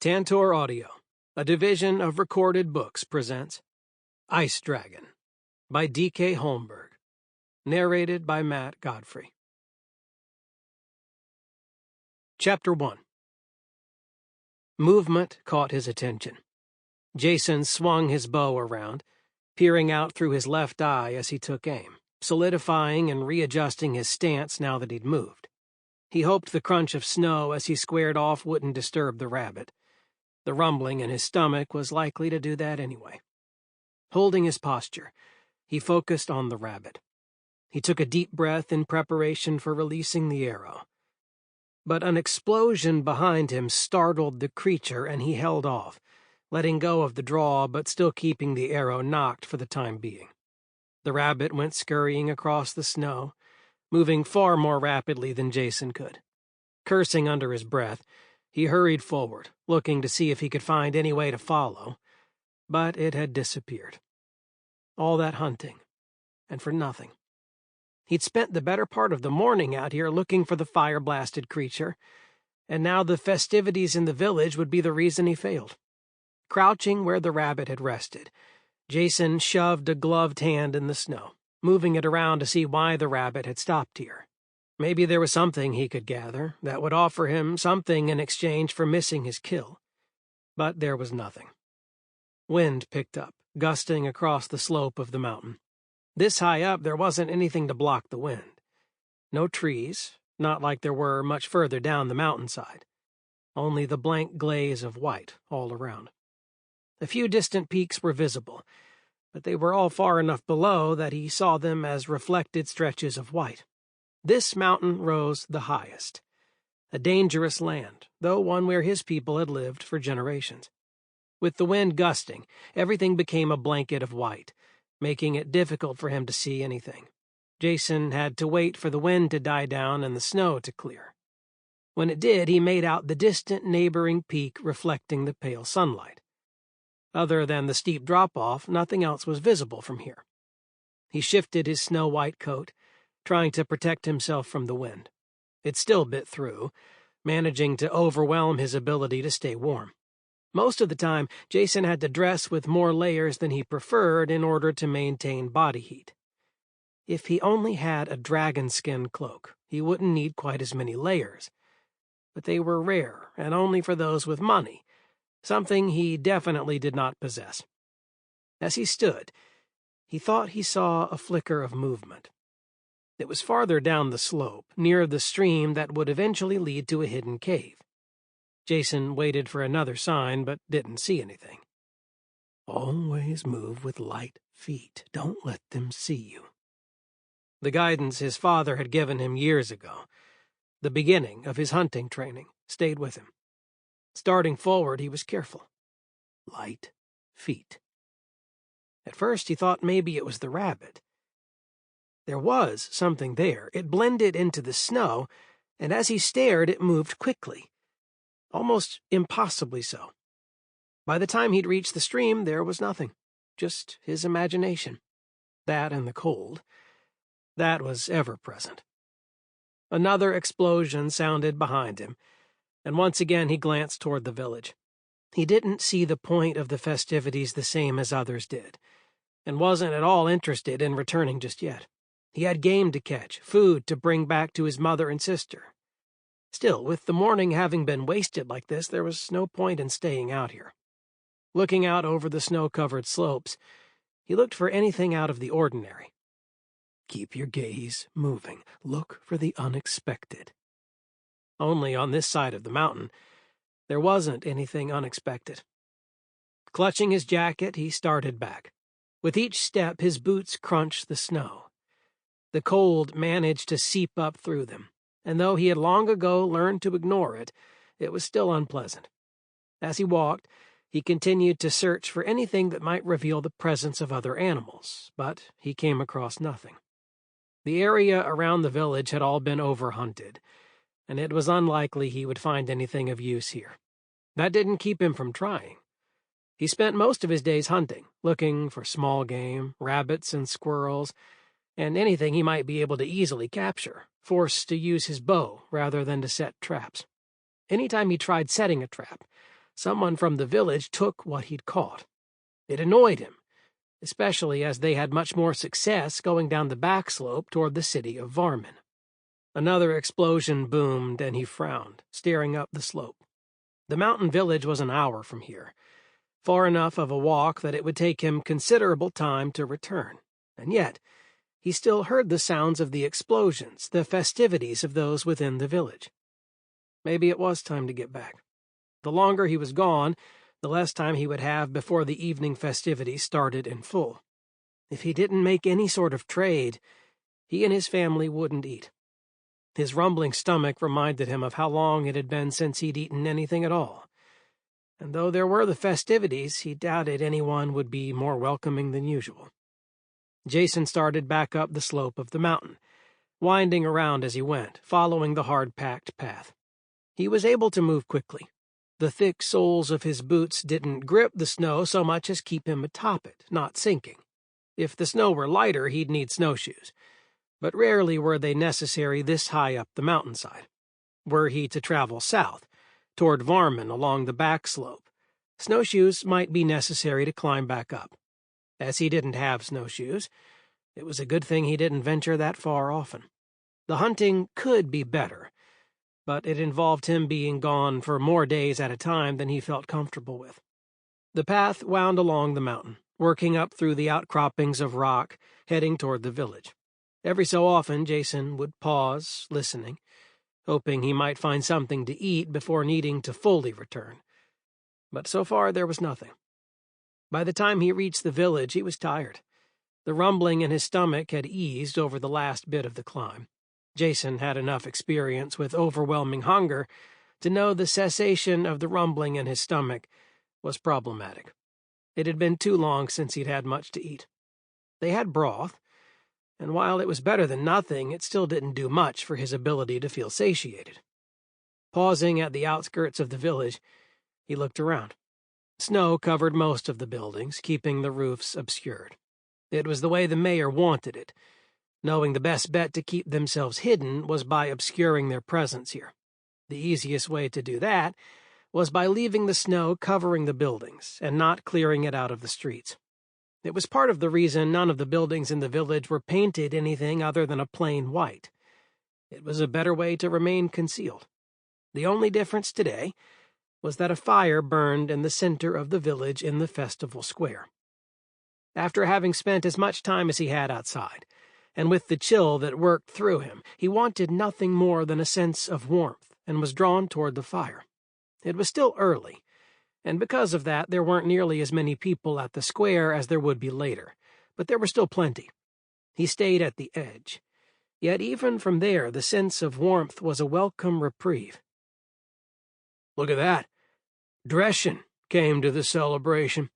Tantor Audio, a division of Recorded Books, presents Ice Dragon by D.K. Holmberg, narrated by Matt Godfrey. Chapter 1. Movement caught his attention. Jason swung his bow around, peering out through his left eye as he took aim, solidifying and readjusting his stance now that he'd moved. He hoped the crunch of snow as he squared off wouldn't disturb the rabbit. The rumbling in his stomach was likely to do that anyway. Holding his posture, he focused on the rabbit. He took a deep breath in preparation for releasing the arrow. But an explosion behind him startled the creature, and he held off, letting go of the draw but still keeping the arrow nocked for the time being. The rabbit went scurrying across the snow, moving far more rapidly than Jason could. Cursing under his breath, he hurried forward, looking to see if he could find any way to follow, but it had disappeared. All that hunting, and for nothing. He'd spent the better part of the morning out here looking for the fire-blasted creature, and now the festivities in the village would be the reason he failed. Crouching where the rabbit had rested, Jason shoved a gloved hand in the snow, moving it around to see why the rabbit had stopped here. Maybe there was something he could gather that would offer him something in exchange for missing his kill. But there was nothing. Wind picked up, gusting across the slope of the mountain. This high up, there wasn't anything to block the wind. No trees, not like there were much further down the mountainside. Only the blank glaze of white all around. A few distant peaks were visible, but they were all far enough below that he saw them as reflected stretches of white. This mountain rose the highest. A dangerous land, though one where his people had lived for generations. With the wind gusting, everything became a blanket of white, making it difficult for him to see anything. Jason had to wait for the wind to die down and the snow to clear. When it did, he made out the distant neighboring peak reflecting the pale sunlight. Other than the steep drop-off, nothing else was visible from here. He shifted his snow-white coat, trying to protect himself from the wind. It still bit through, managing to overwhelm his ability to stay warm. Most of the time, Jason had to dress with more layers than he preferred in order to maintain body heat. If he only had a dragon skin cloak, he wouldn't need quite as many layers. But they were rare, and only for those with money, something he definitely did not possess. As he stood, he thought he saw a flicker of movement. It was farther down the slope, near the stream that would eventually lead to a hidden cave. Jason waited for another sign, but didn't see anything. Always move with light feet. Don't let them see you. The guidance his father had given him years ago, the beginning of his hunting training, stayed with him. Starting forward, he was careful. Light feet. At first, he thought maybe it was the rabbit. There was something there. It blended into the snow, and as he stared, it moved quickly. Almost impossibly so. By the time he'd reached the stream, there was nothing. Just his imagination. That and the cold. That was ever present. Another explosion sounded behind him, and once again he glanced toward the village. He didn't see the point of the festivities the same as others did, and wasn't at all interested in returning just yet. He had game to catch, food to bring back to his mother and sister. Still, with the morning having been wasted like this, there was no point in staying out here. Looking out over the snow-covered slopes, he looked for anything out of the ordinary. Keep your gaze moving. Look for the unexpected. Only on this side of the mountain, there wasn't anything unexpected. Clutching his jacket, he started back. With each step, his boots crunched the snow. The cold managed to seep up through them, and though he had long ago learned to ignore it, it was still unpleasant. As he walked, he continued to search for anything that might reveal the presence of other animals, but he came across nothing. The area around the village had all been overhunted, and it was unlikely he would find anything of use here. That didn't keep him from trying. He spent most of his days hunting, looking for small game, rabbits and squirrels, and anything he might be able to easily capture, forced to use his bow rather than to set traps. Any time he tried setting a trap, Someone from the village took what he'd caught. It annoyed him, especially as they had much more success going down the back slope toward the city of Varmin. Another explosion boomed, and he frowned, staring up the slope. The mountain village was an hour from here, far enough of a walk that it would take him considerable time to return, and yet he still heard the sounds of the explosions, the festivities of those within the village. Maybe it was time to get back. The longer he was gone, the less time he would have before the evening festivities started in full. If he didn't make any sort of trade, he and his family wouldn't eat. His rumbling stomach reminded him of how long it had been since he'd eaten anything at all. And though there were the festivities, he doubted anyone would be more welcoming than usual. Jason started back up the slope of the mountain, winding around as he went, following the hard-packed path. He was able to move quickly. The thick soles of his boots didn't grip the snow so much as keep him atop it, not sinking. If the snow were lighter, he'd need snowshoes, but rarely were they necessary this high up the mountainside. Were he to travel south, toward Varmin along the back slope, snowshoes might be necessary to climb back up. As he didn't have snowshoes, it was a good thing he didn't venture that far often. The hunting could be better, but it involved him being gone for more days at a time than he felt comfortable with. The path wound along the mountain, working up through the outcroppings of rock, heading toward the village. Every so often, Jason would pause, listening, hoping he might find something to eat before needing to fully return. But so far there was nothing. By the time he reached the village, he was tired. The rumbling in his stomach had eased over the last bit of the climb. Jason had enough experience with overwhelming hunger to know the cessation of the rumbling in his stomach was problematic. It had been too long since he'd had much to eat. They had broth, and while it was better than nothing, it still didn't do much for his ability to feel satiated. Pausing at the outskirts of the village, he looked around. Snow covered most of the buildings, keeping the roofs obscured. It was the way the mayor wanted it, knowing the best bet to keep themselves hidden was by obscuring their presence here. The easiest way to do that was by leaving the snow covering the buildings and not clearing it out of the streets. It was part of the reason none of the buildings in the village were painted anything other than a plain white. It was a better way to remain concealed. The only difference today was that a fire burned in the center of the village in the festival square. After having spent as much time as he had outside, and with the chill that worked through him, he wanted nothing more than a sense of warmth and was drawn toward the fire. It was still early, and because of that there weren't nearly as many people at the square as there would be later, but there were still plenty. He stayed at the edge, yet even from there the sense of warmth was a welcome reprieve. "Look at that. Dreshen came to the celebration."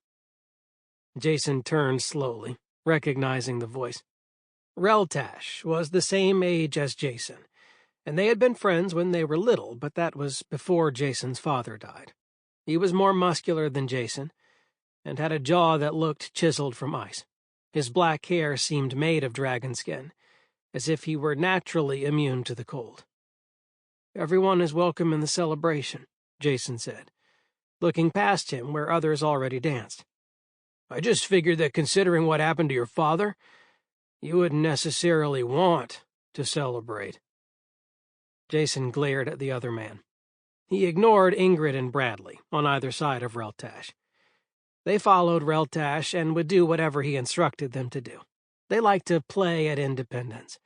Jason turned slowly, recognizing the voice. Reltash was the same age as Jason, and they had been friends when they were little, but that was before Jason's father died. He was more muscular than Jason, and had a jaw that looked chiseled from ice. His black hair seemed made of dragon skin, as if he were naturally immune to the cold. "Everyone is welcome in the celebration," Jason said, looking past him where others already danced. "I just figured that considering what happened to your father, you wouldn't necessarily want to celebrate." Jason glared at the other man. He ignored Ingrid and Bradley, on either side of Reltash. They followed Reltash and would do whatever he instructed them to do. They liked to play at independence,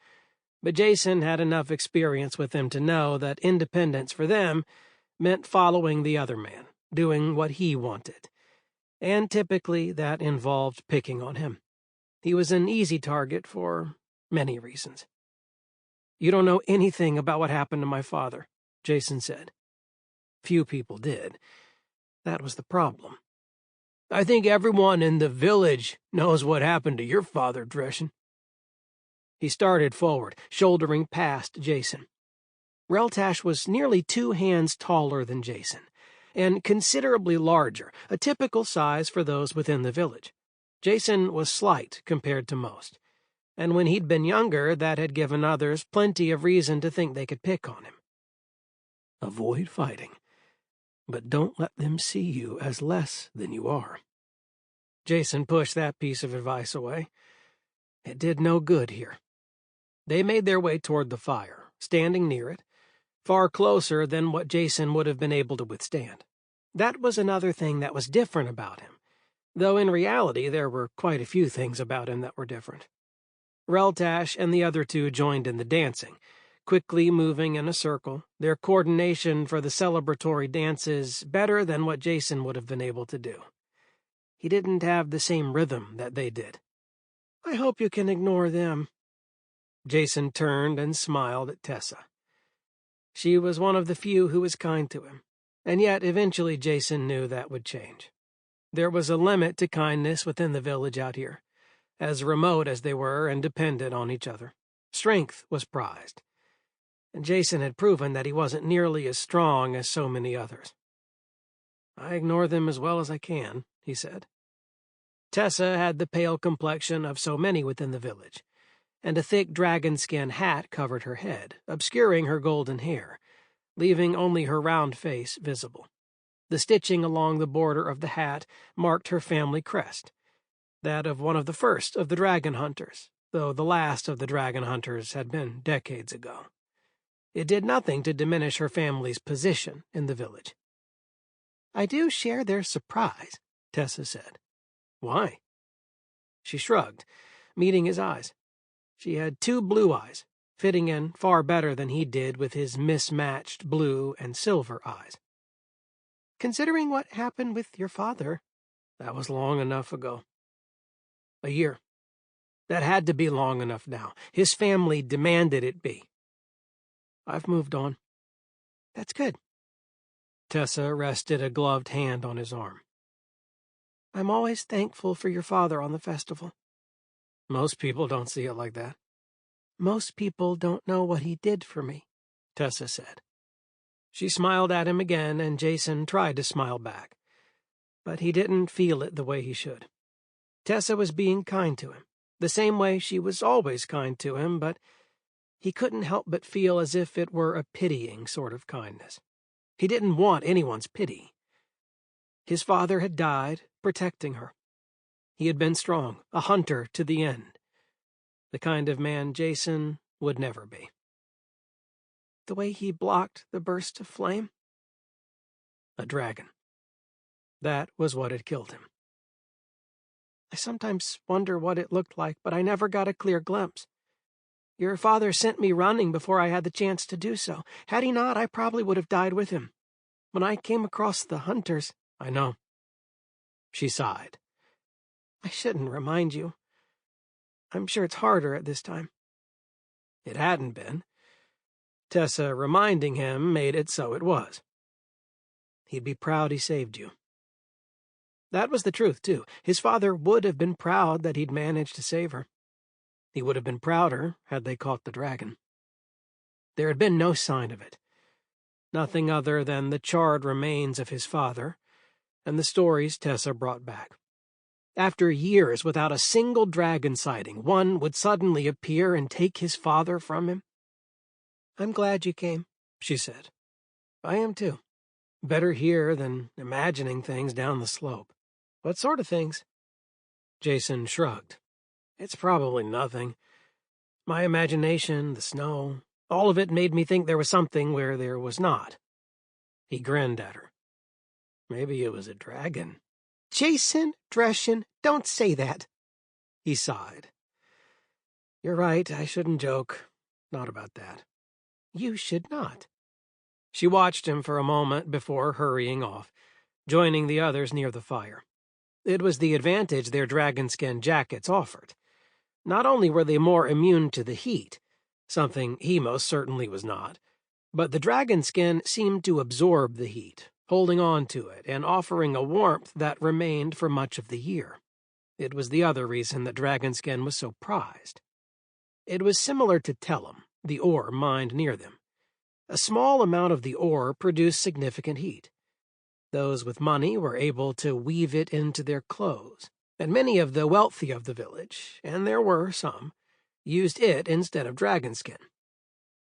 but Jason had enough experience with them to know that independence for them meant following the other man, doing what he wanted, and typically that involved picking on him. He was an easy target for many reasons. "You don't know anything about what happened to my father," Jason said. Few people did. That was the problem. "I think everyone in the village knows what happened to your father, Dreshen." He started forward, shouldering past Jason. Reltash was nearly 2 hands taller than Jason, and considerably larger, a typical size for those within the village. Jason was slight compared to most, and when he'd been younger, that had given others plenty of reason to think they could pick on him. "Avoid fighting. But don't let them see you as less than you are." Jason pushed that piece of advice away. It did no good here. They made their way toward the fire, standing near it, far closer than what Jason would have been able to withstand. That was another thing that was different about him, though in reality there were quite a few things about him that were different. Reltash and the other two joined in the dancing, quickly moving in a circle, their coordination for the celebratory dances better than what Jason would have been able to do. He didn't have the same rhythm that they did. "I hope you can ignore them." Jason turned and smiled at Tessa. She was one of the few who was kind to him, and yet eventually Jason knew that would change. There was a limit to kindness within the village out here, as remote as they were and dependent on each other. Strength was prized, and Jason had proven that he wasn't nearly as strong as so many others. "I ignore them as well as I can," he said. Tessa had the pale complexion of so many within the village, and a thick dragon-skin hat covered her head, obscuring her golden hair, leaving only her round face visible. The stitching along the border of the hat marked her family crest, that of one of the first of the dragon hunters, though the last of the dragon hunters had been decades ago. It did nothing to diminish her family's position in the village. "I do share their surprise," Tessa said. "Why?" She shrugged, meeting his eyes. She had two blue eyes, fitting in far better than he did with his mismatched blue and silver eyes. "Considering what happened with your father, that was long enough ago." "A year. That had to be long enough now. His family demanded it be." "I've moved on." "That's good." Tessa rested a gloved hand on his arm. "I'm always thankful for your father on the festival." "Most people don't see it like that." "Most people don't know what he did for me," Tessa said. She smiled at him again, and Jason tried to smile back, but he didn't feel it the way he should. Tessa was being kind to him, the same way she was always kind to him, but he couldn't help but feel as if it were a pitying sort of kindness. He didn't want anyone's pity. His father had died, protecting her. He had been strong, a hunter to the end, the kind of man Jason would never be. The way he blocked the burst of flame? A dragon. That was what had killed him. "I sometimes wonder what it looked like, but I never got a clear glimpse. Your father sent me running before I had the chance to do so. Had he not, I probably would have died with him. When I came across the hunters—" "I know." She sighed. "I shouldn't remind you. I'm sure it's harder at this time." It hadn't been. Tessa reminding him made it so it was. He'd be proud he saved you. That was the truth, too. His father would have been proud that he'd managed to save her. He would have been prouder had they caught the dragon. There had been no sign of it. Nothing other than the charred remains of his father and the stories Tessa brought back. After years without a single dragon sighting, one would suddenly appear and take his father from him. "I'm glad you came," she said. "I am too. Better here than imagining things down the slope." "What sort of things?" Jason shrugged. "It's probably nothing. My imagination, the snow, all of it made me think there was something where there was not." He grinned at her. "Maybe it was a dragon." "Jason Dreshen, don't say that." He sighed. "You're right, I shouldn't joke. Not about that." "You should not." She watched him for a moment before hurrying off, joining the others near the fire. It was the advantage their dragon-skin jackets offered. Not only were they more immune to the heat, something he most certainly was not, but the dragon skin seemed to absorb the heat, holding on to it and offering a warmth that remained for much of the year. It was the other reason that dragon skin was so prized. It was similar to tellum, the ore mined near them. A small amount of the ore produced significant heat. Those with money were able to weave it into their clothes, and many of the wealthy of the village, and there were some, used it instead of dragon skin.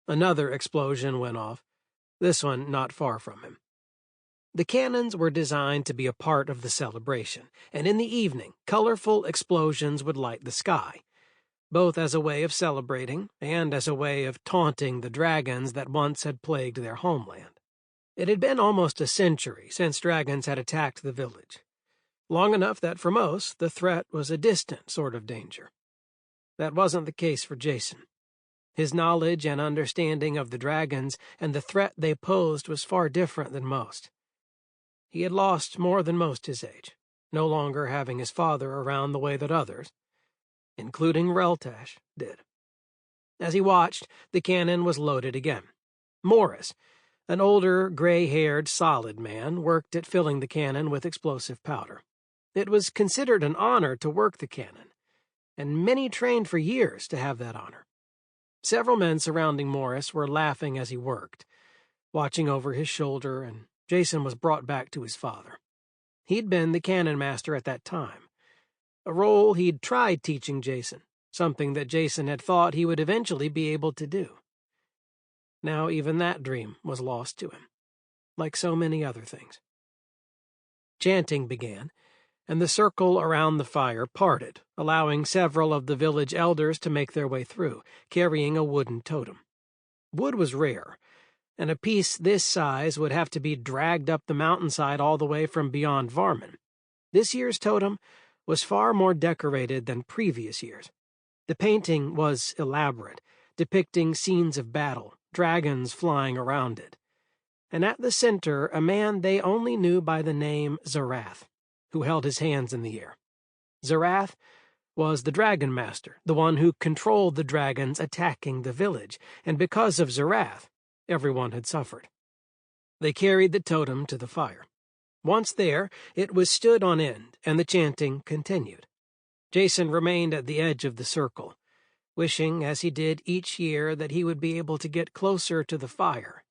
Another explosion went off, this one not far from him. The cannons were designed to be a part of the celebration, and in the evening, colorful explosions would light the sky, both as a way of celebrating and as a way of taunting the dragons that once had plagued their homeland. It had been almost a century since dragons had attacked the village, long enough that for most the threat was a distant sort of danger. That wasn't the case for Jason. His knowledge and understanding of the dragons and the threat they posed was far different than most. He had lost more than most his age, no longer having his father around the way that others, including Reltash, did. As he watched, the cannon was loaded again. Morris, an older, gray-haired, solid man, worked at filling the cannon with explosive powder. It was considered an honor to work the cannon, and many trained for years to have that honor. Several men surrounding Morris were laughing as he worked, watching over his shoulder, and Jason was brought back to his father. He'd been the cannon master at that time, a role he'd tried teaching Jason, something that Jason had thought he would eventually be able to do. Now even that dream was lost to him, like so many other things. Chanting began, and the circle around the fire parted, allowing several of the village elders to make their way through, carrying a wooden totem. Wood was rare, and a piece this size would have to be dragged up the mountainside all the way from beyond Varman. This year's totem was far more decorated than previous years. The painting was elaborate, depicting scenes of battle, dragons flying around it. And at the center, a man they only knew by the name Zarath, who held his hands in the air. Zarath was the dragon master, the one who controlled the dragons attacking the village, and because of Zarath, everyone had suffered. They carried the totem to the fire. Once there, it was stood on end, and the chanting continued. Jason remained at the edge of the circle, wishing, as he did each year, that he would be able to get closer to the fire.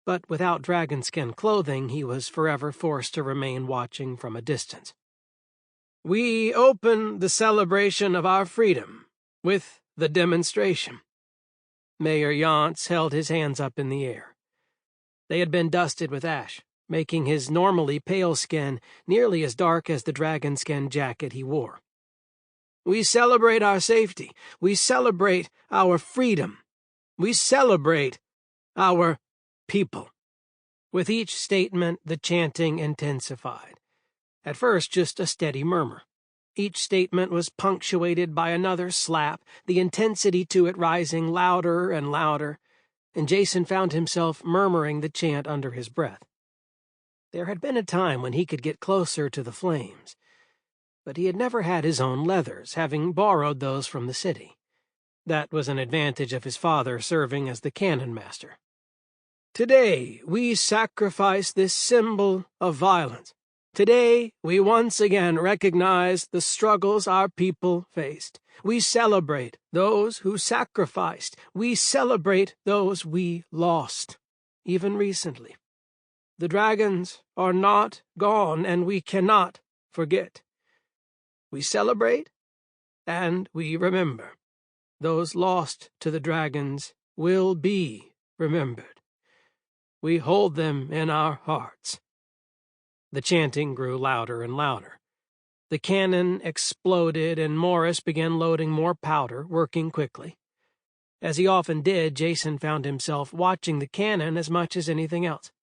But without dragon-skin clothing, he was forever forced to remain watching from a distance. "We open the celebration of our freedom with the demonstration." Mayor Yance held his hands up in the air. They had been dusted with ash, making his normally pale skin nearly as dark as the dragon-skin jacket he wore. "We celebrate our safety. We celebrate our freedom. We celebrate our people." With each statement, the chanting intensified. At first, just a steady murmur. Each statement was punctuated by another slap, the intensity to it rising louder and louder, and Jason found himself murmuring the chant under his breath. There had been a time when he could get closer to the flames, but he had never had his own leathers, having borrowed those from the city. That was an advantage of his father serving as the cannon master. "Today we sacrifice this symbol of violence. Today we once again recognize the struggles our people faced. We celebrate those who sacrificed. We celebrate those we lost, even recently. The dragons are not gone, and we cannot forget. We celebrate, and we remember. Those lost to the dragons will be remembered. We hold them in our hearts." The chanting grew louder and louder. The cannon exploded, and Morris began loading more powder, working quickly. As he often did, Jason found himself watching the cannon as much as anything else.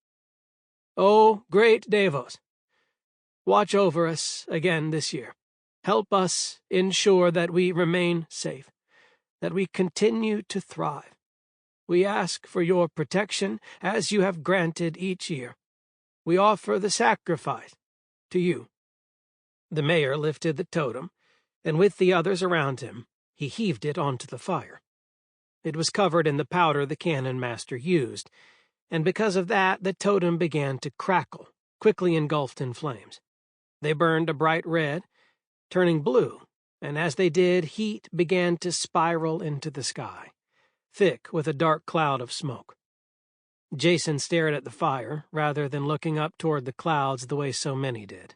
"Oh, great Davos, watch over us again this year. Help us ensure that we remain safe, that we continue to thrive. We ask for your protection as you have granted each year. We offer the sacrifice to you." The mayor lifted the totem, and with the others around him, he heaved it onto the fire. It was covered in the powder the cannon master used, and because of that, the totem began to crackle, quickly engulfed in flames. They burned a bright red, turning blue, and as they did, heat began to spiral into the sky, thick with a dark cloud of smoke. Jason stared at the fire, rather than looking up toward the clouds the way so many did.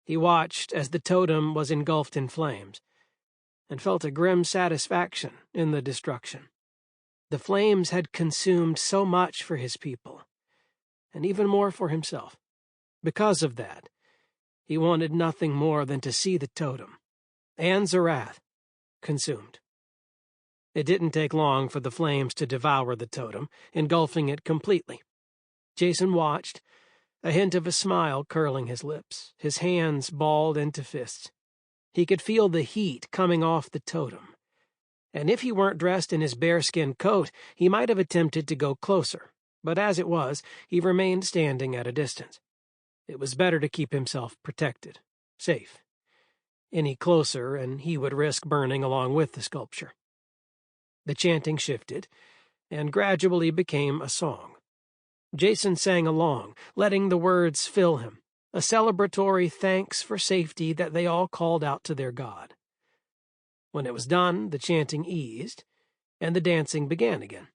He watched as the totem was engulfed in flames, and felt a grim satisfaction in the destruction. The flames had consumed so much for his people, and even more for himself. Because of that, he wanted nothing more than to see the totem, and Zerath, consumed. It didn't take long for the flames to devour the totem, engulfing it completely. Jason watched, a hint of a smile curling his lips, his hands balled into fists. He could feel the heat coming off the totem, and if he weren't dressed in his bearskin coat, he might have attempted to go closer, but as it was, he remained standing at a distance. It was better to keep himself protected, safe. Any closer, and he would risk burning along with the sculpture. The chanting shifted, and gradually became a song. Jason sang along, letting the words fill him, a celebratory thanks for safety that they all called out to their god. When it was done, the chanting eased, and the dancing began again.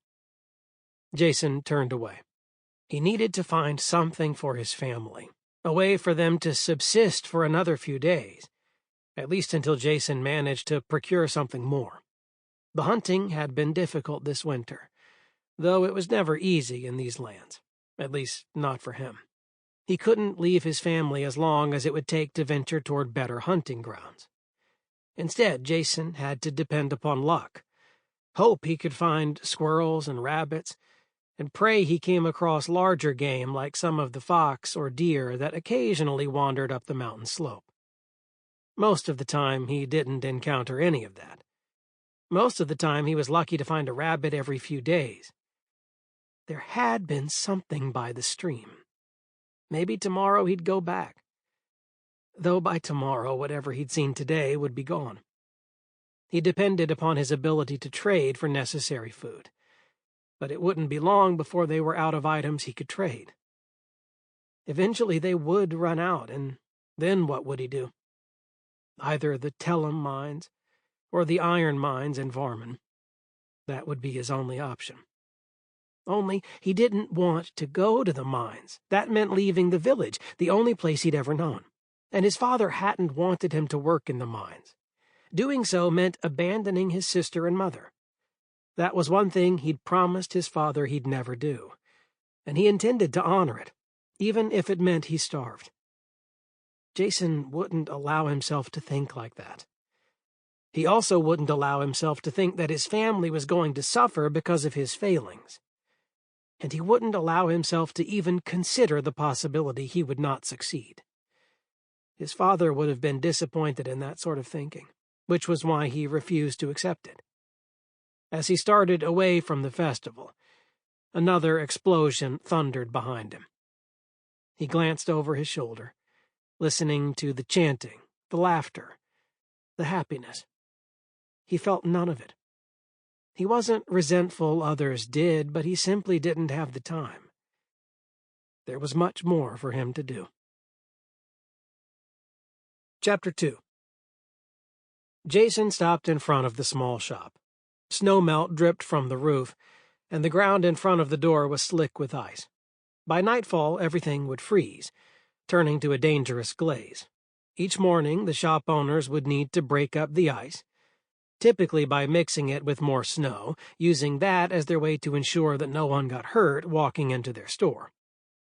Jason turned away. He needed to find something for his family, a way for them to subsist for another few days, at least until Jason managed to procure something more. The hunting had been difficult this winter, though it was never easy in these lands, at least not for him. He couldn't leave his family as long as it would take to venture toward better hunting grounds. Instead, Jason had to depend upon luck, hope he could find squirrels and rabbits, and pray he came across larger game like some of the fox or deer that occasionally wandered up the mountain slope. Most of the time, he didn't encounter any of that. Most of the time, he was lucky to find a rabbit every few days. There had been something by the stream. Maybe tomorrow he'd go back. Though by tomorrow, whatever he'd seen today would be gone. He depended upon his ability to trade for necessary food. But it wouldn't be long before they were out of items he could trade. Eventually they would run out, and then what would he do? Either the Tellum mines or the iron mines in Varman. That would be his only option. Only he didn't want to go to the mines. That meant leaving the village, the only place he'd ever known. And his father hadn't wanted him to work in the mines. Doing so meant abandoning his sister and mother. That was one thing he'd promised his father he'd never do, and he intended to honor it, even if it meant he starved. Jason wouldn't allow himself to think like that. He also wouldn't allow himself to think that his family was going to suffer because of his failings. And he wouldn't allow himself to even consider the possibility he would not succeed. His father would have been disappointed in that sort of thinking, which was why he refused to accept it. As he started away from the festival, another explosion thundered behind him. He glanced over his shoulder, listening to the chanting, the laughter, the happiness. He felt none of it. He wasn't resentful others did, but he simply didn't have the time. There was much more for him to do. Chapter 2. Jason stopped in front of the small shop. Snowmelt dripped from the roof, and the ground in front of the door was slick with ice. By nightfall, everything would freeze, turning to a dangerous glaze. Each morning, the shop owners would need to break up the ice, typically by mixing it with more snow, using that as their way to ensure that no one got hurt walking into their store.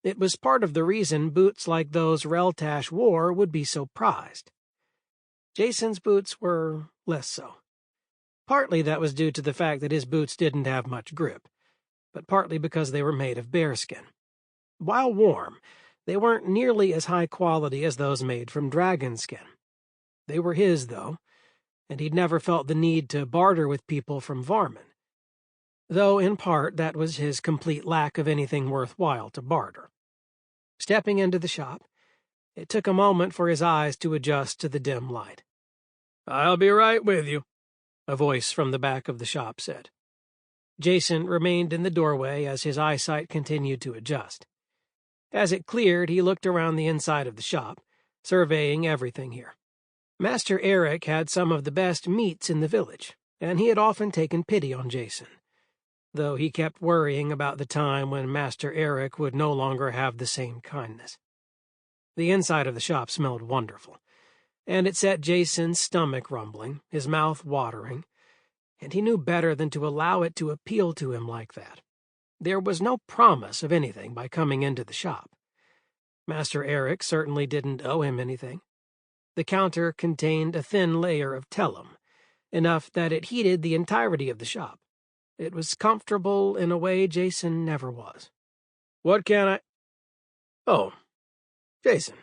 It was part of the reason boots like those Reltash wore would be so prized. Jason's boots were less so. Partly that was due to the fact that his boots didn't have much grip, but partly because they were made of bearskin. While warm, they weren't nearly as high quality as those made from dragon skin. They were his, though, and he'd never felt the need to barter with people from Varman, though in part that was his complete lack of anything worthwhile to barter. Stepping into the shop, it took a moment for his eyes to adjust to the dim light. "I'll be right with you," a voice from the back of the shop said. Jason remained in the doorway as his eyesight continued to adjust. As it cleared, he looked around the inside of the shop, surveying everything here. Master Eric had some of the best meats in the village, and he had often taken pity on Jason, though he kept worrying about the time when Master Eric would no longer have the same kindness. The inside of the shop smelled wonderful, and it set Jason's stomach rumbling, his mouth watering, and he knew better than to allow it to appeal to him like that. There was no promise of anything by coming into the shop. Master Eric certainly didn't owe him anything. The counter contained a thin layer of tellum, enough that it heated the entirety of the shop. It was comfortable in a way Jason never was. "What can I—" "Oh, Jason."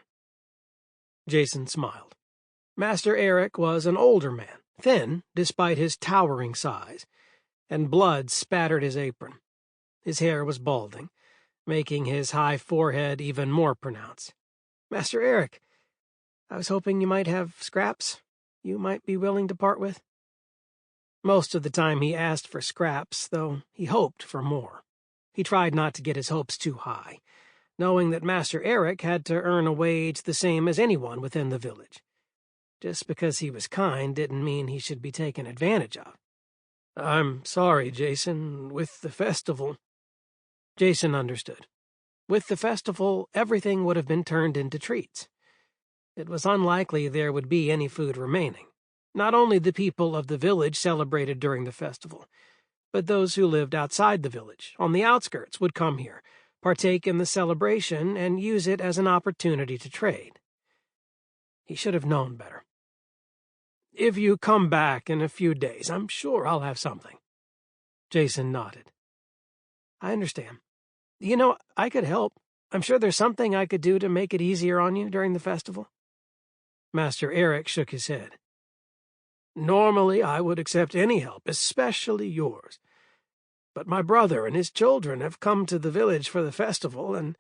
Jason smiled. Master Eric was an older man, thin despite his towering size, and blood spattered his apron. His hair was balding, making his high forehead even more pronounced. "Master Eric, I was hoping you might have scraps you might be willing to part with." Most of the time he asked for scraps, though he hoped for more. He tried not to get his hopes too high, knowing that Master Eric had to earn a wage the same as anyone within the village. Just because he was kind didn't mean he should be taken advantage of. "I'm sorry, Jason, with the festival—" Jason understood. With the festival, everything would have been turned into treats. It was unlikely there would be any food remaining. Not only the people of the village celebrated during the festival, but those who lived outside the village, on the outskirts, would come here, partake in the celebration, and use it as an opportunity to trade. He should have known better. "If you come back in a few days, I'm sure I'll have something." Jason nodded. "I understand. You know, I could help. I'm sure there's something I could do to make it easier on you during the festival." Master Eric shook his head. "Normally I would accept any help, especially yours. But my brother and his children have come to the village for the festival, and,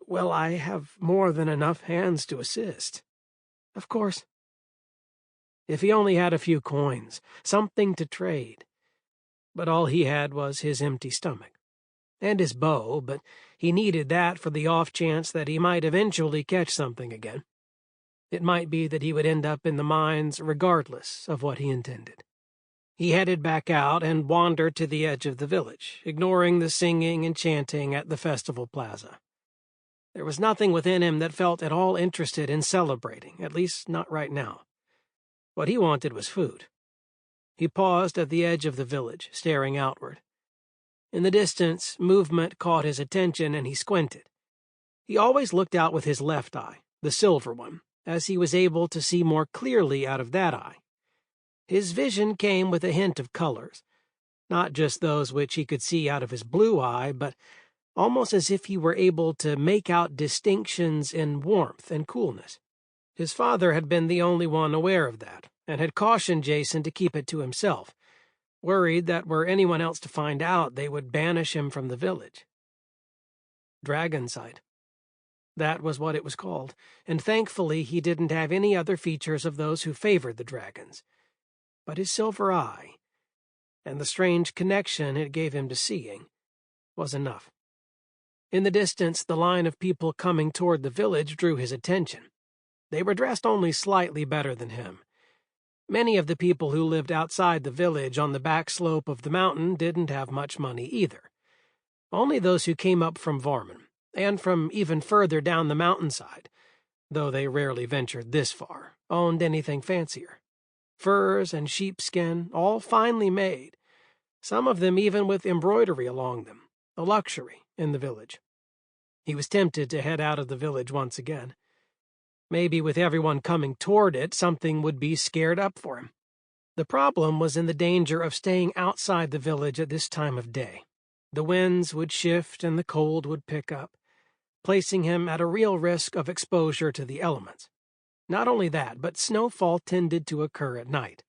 well, I have more than enough hands to assist." "Of course." If he only had a few coins, something to trade. But all he had was his empty stomach. And his bow, but he needed that for the off chance that he might eventually catch something again. It might be that he would end up in the mines regardless of what he intended. He headed back out and wandered to the edge of the village, ignoring the singing and chanting at the festival plaza. There was nothing within him that felt at all interested in celebrating, at least not right now. What he wanted was food. He paused at the edge of the village, staring outward. In the distance, movement caught his attention, and he squinted. He always looked out with his left eye, the silver one, as he was able to see more clearly out of that eye. His vision came with a hint of colors, not just those which he could see out of his blue eye, but almost as if he were able to make out distinctions in warmth and coolness. His father had been the only one aware of that, and had cautioned Jason to keep it to himself, worried that were anyone else to find out, they would banish him from the village. Dragonsight. That was what it was called, and thankfully he didn't have any other features of those who favored the dragons. But his silver eye, and the strange connection it gave him to seeing, was enough. In the distance, the line of people coming toward the village drew his attention. They were dressed only slightly better than him. Many of the people who lived outside the village on the back slope of the mountain didn't have much money either. Only those who came up from Varman, and from even further down the mountainside, though they rarely ventured this far, owned anything fancier. Furs and sheepskin, all finely made, some of them even with embroidery along them, a luxury in the village. He was tempted to head out of the village once again. Maybe with everyone coming toward it, something would be scared up for him. The problem was in the danger of staying outside the village at this time of day. The winds would shift and the cold would pick up, placing him at a real risk of exposure to the elements. Not only that, but snowfall tended to occur at night.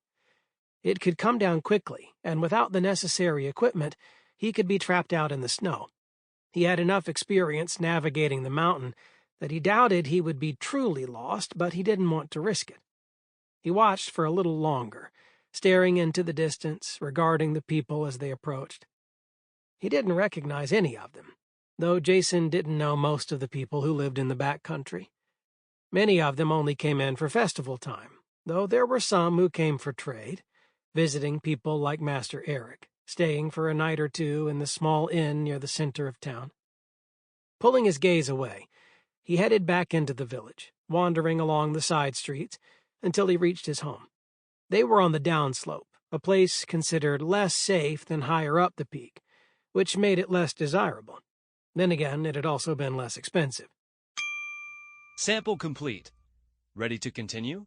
It could come down quickly, and without the necessary equipment, he could be trapped out in the snow. He had enough experience navigating the mountain that he doubted he would be truly lost, but he didn't want to risk it. He watched for a little longer, staring into the distance, regarding the people as they approached. He didn't recognize any of them, though Jason didn't know most of the people who lived in the back country. Many of them only came in for festival time, though there were some who came for trade, visiting people like Master Eric, staying for a night or two in the small inn near the center of town. Pulling his gaze away, he headed back into the village, wandering along the side streets until he reached his home. They were on the downslope, a place considered less safe than higher up the peak, which made it less desirable. Then again, it had also been less expensive. Sample complete. Ready to continue?